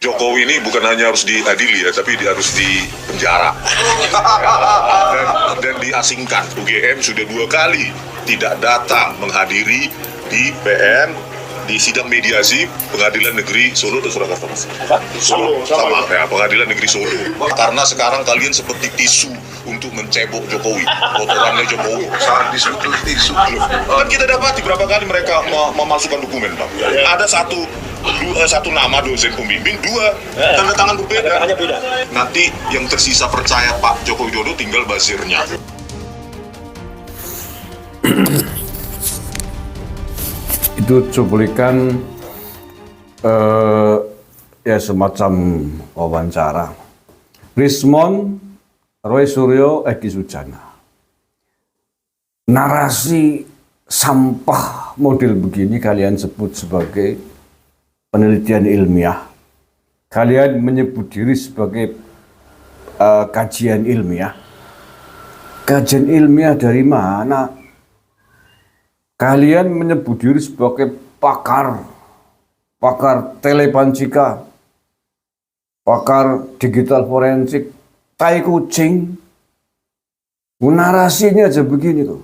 Jokowi ini bukan hanya harus diadili ya, tapi dia harus dipenjara dan diasingkan. UGM sudah 2 kali tidak datang menghadiri di PN di sidang mediasi Pengadilan Negeri Solo atau Surakarta, Mas? Solo sama ya, Pengadilan Negeri Solo. Karena sekarang kalian seperti tisu untuk mencebok Jokowi, kotorannya Jokowi. Sangat tisu. Kan kita dapati berapa kali mereka memasukkan dokumen, Bang. Ada satu nama dosen pembimbing, 2 tanda tangan berbeda. Nanti yang tersisa percaya Pak Joko Widodo tinggal basirnya. Itu cuplikan ya semacam wawancara Rismond, Roy Suryo, Egy Sujana. Narasi sampah model begini kalian sebut sebagai penelitian ilmiah. Kalian menyebut diri sebagai kajian ilmiah. Kajian ilmiah dari mana? Kalian menyebut diri sebagai pakar telepancika, pakar digital forensik, tai kucing. Narasinya aja begini tuh.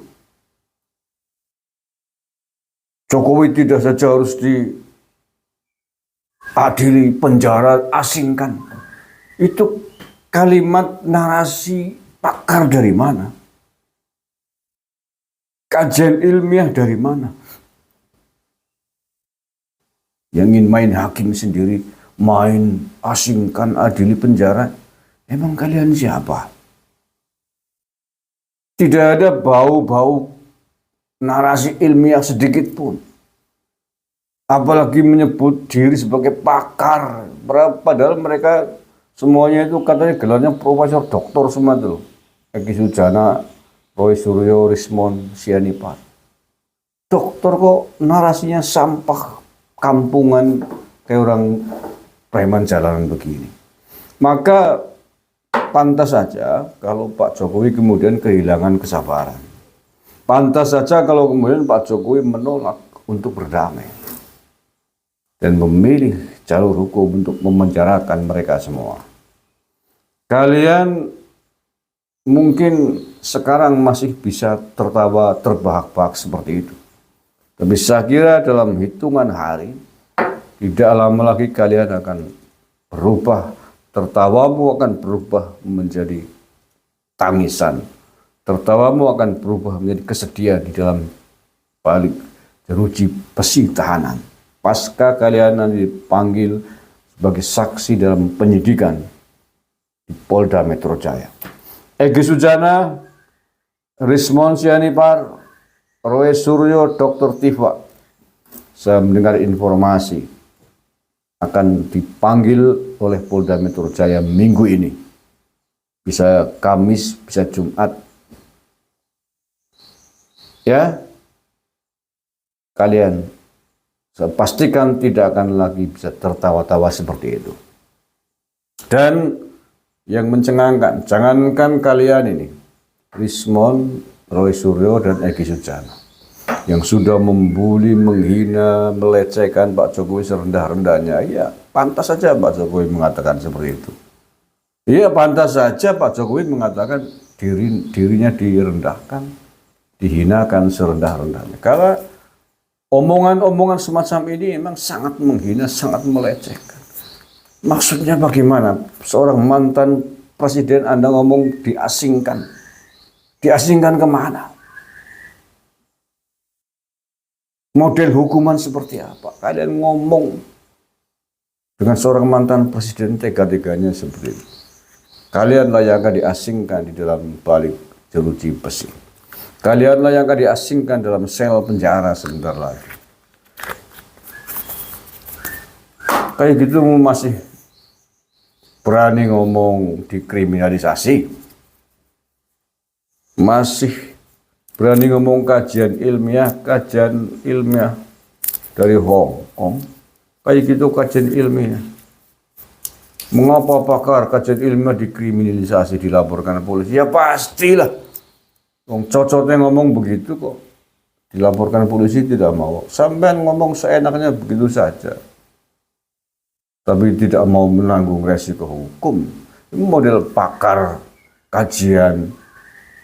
Jokowi tidak saja harus diadili, penjara, asingkan. Itu kalimat narasi pakar dari mana? Kajian ilmiah dari mana? Yang ingin main hakim sendiri, main asingkan, adili, penjara. Emang kalian siapa? Tidak ada bau-bau narasi ilmiah sedikit pun. Apalagi menyebut diri sebagai pakar. Padahal mereka semuanya itu katanya gelarnya profesor doktor semua tuh. Egy Sujana, Roy Suryo, Rismond Sianipar. Dokter kok narasinya sampah kampungan kayak orang preman jalanan begini. Maka pantas saja kalau Pak Jokowi kemudian kehilangan kesabaran. Pantas saja kalau kemudian Pak Jokowi menolak untuk berdamai. Dan memilih jalur hukum untuk memenjarakan mereka semua. Kalian mungkin sekarang masih bisa tertawa terbahak-bahak seperti itu. Tapi saya kira dalam hitungan hari, tidak lama lagi kalian akan berubah. Tertawamu akan berubah menjadi tangisan. Tertawamu akan berubah menjadi kesedihan di dalam balik jeruji besi tahanan. Pasca kalian nanti dipanggil sebagai saksi dalam penyidikan di Polda Metro Jaya. Egy Sujana, Rismond Sianipar, Roy Suryo, Dr. Tifa. Saya mendengar informasi akan dipanggil oleh Polda Metro Jaya minggu ini. Bisa Kamis, bisa Jumat. Ya, kalian saya pastikan tidak akan lagi bisa tertawa-tawa seperti itu. Dan yang mencengangkan, jangankan kalian ini, Rismond, Roy Suryo, dan Egy Sujana, yang sudah membuli, menghina, melecehkan Pak Jokowi serendah-rendahnya, ya pantas saja Pak Jokowi mengatakan seperti itu. Iya pantas saja Pak Jokowi mengatakan dirinya direndahkan, dihinakan serendah-rendahnya. Karena omongan-omongan semacam ini memang sangat menghina, sangat melecehkan. Maksudnya bagaimana? Seorang mantan presiden Anda ngomong diasingkan. Diasingkan kemana? Model hukuman seperti apa? Kalian ngomong dengan seorang mantan presiden tega-teganya seperti itu. Kalian layak diasingkan di dalam balik jeruji besi. Kalian layak diasingkan dalam sel penjara sebentar lagi. Kayak gitu masih berani ngomong dikriminalisasi. Masih berani ngomong kajian ilmiah dari Hong Kong. Kayak gitu kajian ilmiah. Mengapa pakar kajian ilmiah dikriminalisasi, dilaporkan polisi? Ya pastilah. Cocoknya ngomong begitu kok. Dilaporkan polisi tidak mau. Sampai ngomong seenaknya begitu saja. tapi tidak mau menanggung resiko hukum. Ini model pakar kajian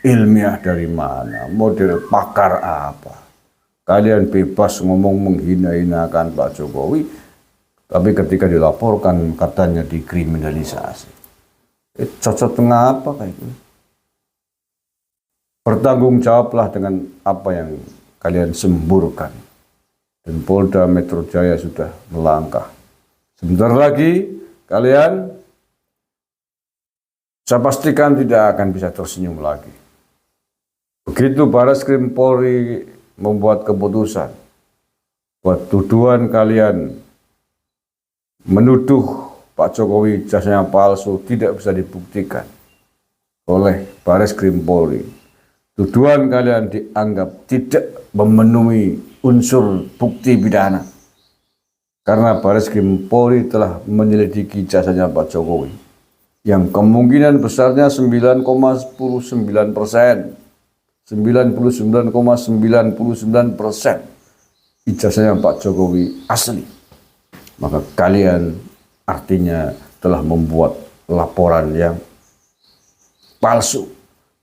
ilmiah dari mana? Model pakar apa? Kalian bebas ngomong menghina-hinakan Pak Jokowi, tapi ketika dilaporkan katanya dikriminalisasi. Cocok tengah apa kayak itu? Bertanggung jawablah dengan apa yang kalian semburkan. Dan Polda Metro Jaya sudah melangkah. Sebentar lagi kalian, saya pastikan tidak akan bisa tersenyum lagi. Begitu Barreskrim Polri membuat keputusan, buat tuduhan kalian menuduh Pak Jokowi jasanya palsu tidak bisa dibuktikan oleh Barreskrim Polri. Tuduhan kalian dianggap tidak memenuhi unsur bukti pidana. Karena Barreskrim Polri telah menyelidiki jasanya Pak Jokowi. Yang kemungkinan besarnya 9,19%. 99,99% ijazahnya Pak Jokowi asli. Maka kalian artinya telah membuat laporan yang palsu.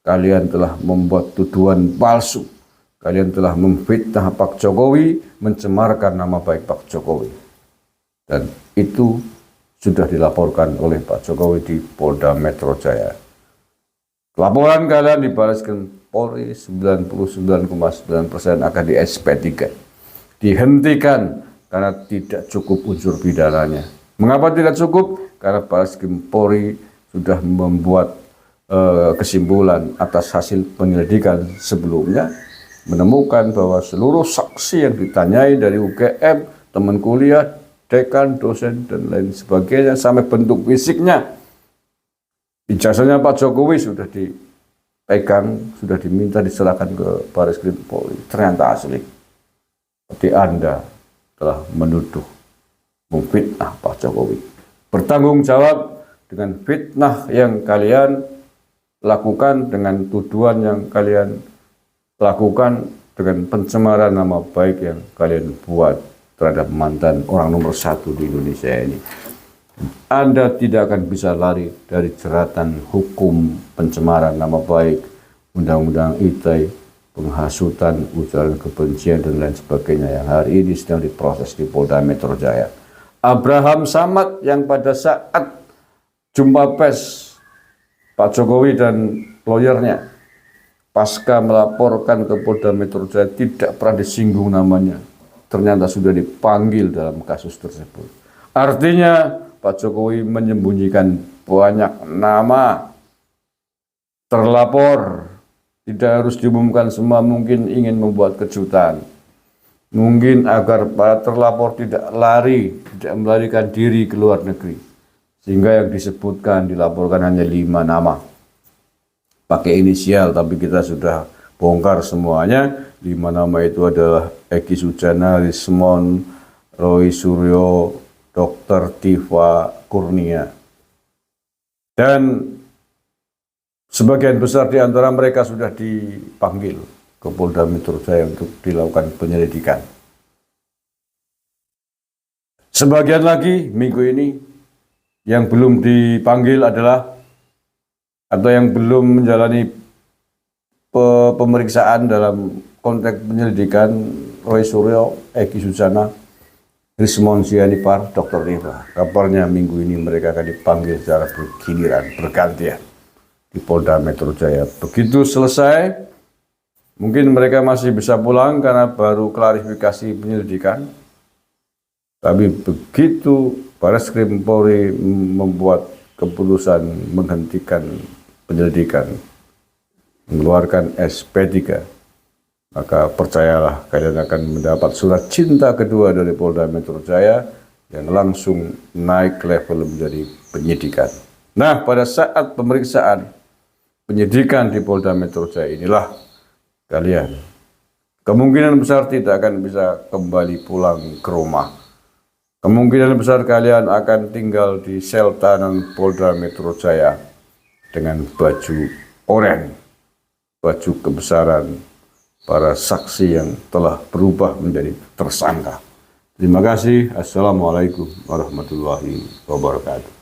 Kalian telah membuat tuduhan palsu. Kalian telah memfitnah Pak Jokowi, mencemarkan nama baik Pak Jokowi. Dan itu sudah dilaporkan oleh Pak Jokowi di Polda Metro Jaya. Laporan kalian di Barreskrim Polri 99,9% akan di SP3. Dihentikan karena tidak cukup unsur pidananya. Mengapa tidak cukup? Karena Barreskrim Polri sudah membuat kesimpulan atas hasil penyelidikan sebelumnya, menemukan bahwa seluruh saksi yang ditanyai dari UGM, teman kuliah, dekan, dosen, dan lain sebagainya, sampai bentuk fisiknya, ijazahnya Pak Jokowi sudah dipegang, sudah diminta diserahkan ke Barreskrim Polri. Ternyata asli. Berarti Anda telah menuduh, memfitnah Pak Jokowi. Bertanggung jawab dengan fitnah yang kalian lakukan, dengan tuduhan yang kalian lakukan, dengan pencemaran nama baik yang kalian buat terhadap mantan orang nomor 1 di Indonesia ini. Anda tidak akan bisa lari dari jeratan hukum pencemaran nama baik, Undang-Undang ITE, penghasutan, ujaran kebencian, dan lain sebagainya yang hari ini sedang diproses di Polda Metro Jaya. Abraham Samad yang pada saat jumpa pers Pak Jokowi dan lawyernya pasca melaporkan ke Polda Metro Jaya tidak pernah disinggung namanya, ternyata sudah dipanggil dalam kasus tersebut. Artinya Pak Jokowi menyembunyikan banyak nama terlapor. Tidak harus diumumkan semua, mungkin ingin membuat kejutan. Mungkin agar para terlapor tidak lari, tidak melarikan diri ke luar negeri. Sehingga yang disebutkan, dilaporkan hanya 5 nama. Pakai inisial, tapi kita sudah bongkar semuanya. 5 nama itu adalah Egy Sujana, Rismon, Roy Suryo, Dr. Tifa Kurnia. Dan sebagian besar di antara mereka sudah dipanggil ke Polda Metro Jaya untuk dilakukan penyelidikan. Sebagian lagi minggu ini yang belum dipanggil adalah, atau yang belum menjalani pemeriksaan dalam konteks penyelidikan, Roy Suryo, Egy Sujana, Rismon Sianipar, Dr. Tifa. Kabarnya minggu ini mereka akan dipanggil secara bergiliran, bergantian di Polda Metro Jaya. Begitu selesai, mungkin mereka masih bisa pulang karena baru klarifikasi penyelidikan. Tapi begitu Barreskrim Polri membuat keputusan menghentikan penyelidikan, mengeluarkan SP3, maka percayalah kalian akan mendapat surat cinta kedua dari Polda Metro Jaya yang langsung naik level menjadi penyidikan. Nah, pada saat pemeriksaan penyidikan di Polda Metro Jaya inilah kalian kemungkinan besar tidak akan bisa kembali pulang ke rumah. Kemungkinan besar kalian akan tinggal di sel tahanan Polda Metro Jaya dengan baju oranye, baju kebesaran para saksi yang telah berubah menjadi tersangka. Terima kasih. Assalamualaikum warahmatullahi wabarakatuh.